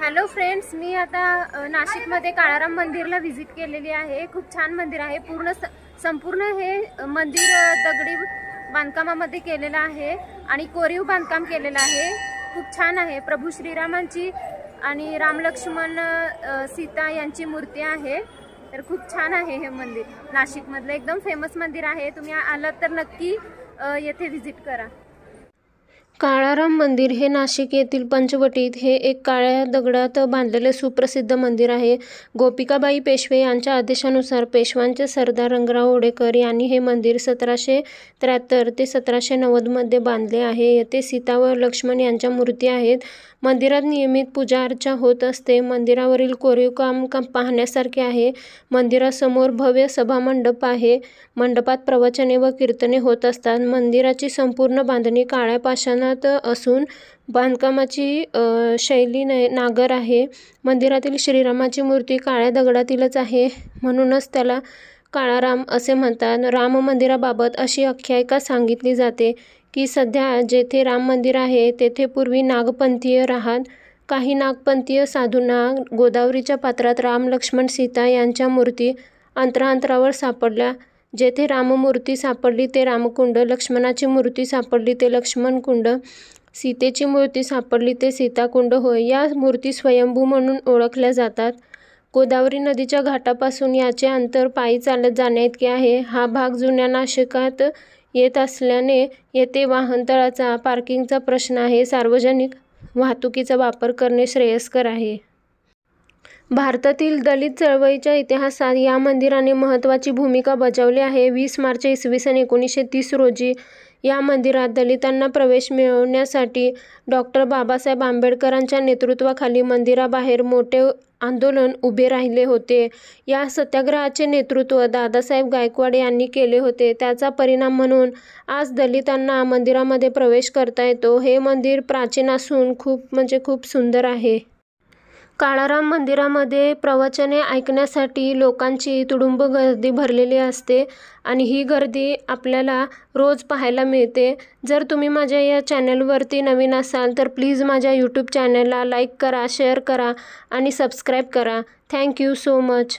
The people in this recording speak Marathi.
हॅलो फ्रेंड्स, मी आता नाशिकमध्ये काळाराम मंदिरला व्हिजिट केलेली आहे। खूप छान मंदिर आहे। संपूर्ण हे मंदिर दगडी बांधकामामध्ये केलेलं आहे आणि कोरीव बांधकाम केलेलं आहे। खूप छान आहे। प्रभू श्रीरामांची आणि राम लक्ष्मण सीता यांची मूर्ती आहे। तर खूप छान आहे हे मंदिर। नाशिकमधलं एकदम फेमस मंदिर आहे। तुम्ही आलात तर नक्की येथे व्हिजिट करा। काळाराम मंदिर हे नाशिक येथील पंचवटीत हे एक काळ्या दगडात बांधलेले सुप्रसिद्ध मंदिर आहे। गोपिकाबाई पेशवे यांच्या आदेशानुसार पेशवांचे सरदार रंगराव ओडेकर यांनी हे मंदिर 1773 ते 1790 मध्ये बांधले आहे। येथे सीता व लक्ष्मण यांच्या मूर्ती आहेत। मंदिरात नियमित पूजा अर्चा होत असते। मंदिरावरील कोरीव काम पाहण्यासारखे आहे। मंदिरासमोर भव्य सभामंडप आहे। मंडपात प्रवचने व कीर्तने होत असतात। मंदिराची संपूर्ण बांधणी काळ्या पाषाणात असून बांधकामाची शैली नागर आहे। मंदिरातील श्रीरामाची मूर्ती काळ्या दगडातीलच आहे, म्हणूनच त्याला काळाराम असे म्हणतात। राम मंदिराबाबत अशी आख्यायिका सांगितली जाते की सध्या जेथे राम मंदिर आहे तेथे पूर्वी नागपंथीय राहत। काही नागपंथीय साधूंना गोदावरीच्या पात्रात राम लक्ष्मण सीता यांच्या मूर्ती अंतरावर सापडल्या। जेथे राममूर्ती सापडली ते रामकुंड, लक्ष्मणाची मूर्ती सापडली ते लक्ष्मणकुंड, सीतेची मूर्ती सापडली ते सीताकुंड होय। या मूर्ती स्वयंभू म्हणून ओळखल्या जातात। गोदावरी नदीच्या घाटापासून याचे अंतर पायी चालत जाण्याइतके आहे। हा भाग जुन्या नाशिकात येत असल्याने येथे वाहनतळाचा पार्किंगचा प्रश्न आहे। सार्वजनिक वाहतुकीचा वापर करणे श्रेयस्कर आहे। भारतातील दलित चळवळीच्या इतिहासात या मंदिराने महत्त्वाची भूमिका बजावली आहे। 20 मार्च इसवी सन 1930 रोजी या मंदिरात दलितांना प्रवेश मिळवण्यासाठी डॉ. बाबासाहेब आंबेडकरांच्या नेतृत्वाखाली मंदिराबाहेर मोठे आंदोलन उभे राहिले होते। या सत्याग्रहाचे नेतृत्व दादासाहेब गायकवाड यांनी केले होते। त्याचा परिणाम म्हणून आज दलितांना मंदिरामध्ये प्रवेश करता येतो। हे मंदिर प्राचीन असून खूप सुंदर आहे। काळाराम मंदिरामध्ये प्रवचने ऐकण्यासाठी लोकांची तुडुंब गर्दी भरलेली असते आणि ही गर्दी आपल्याला रोज पाहायला मिळते। जर तुम्ही माझ्या या चॅनलवरती नवीन असाल तर प्लीज माझ्या यूट्यूब चॅनलला लाईक करा, शेअर करा आणि सबस्क्राईब करा। Thank you so much.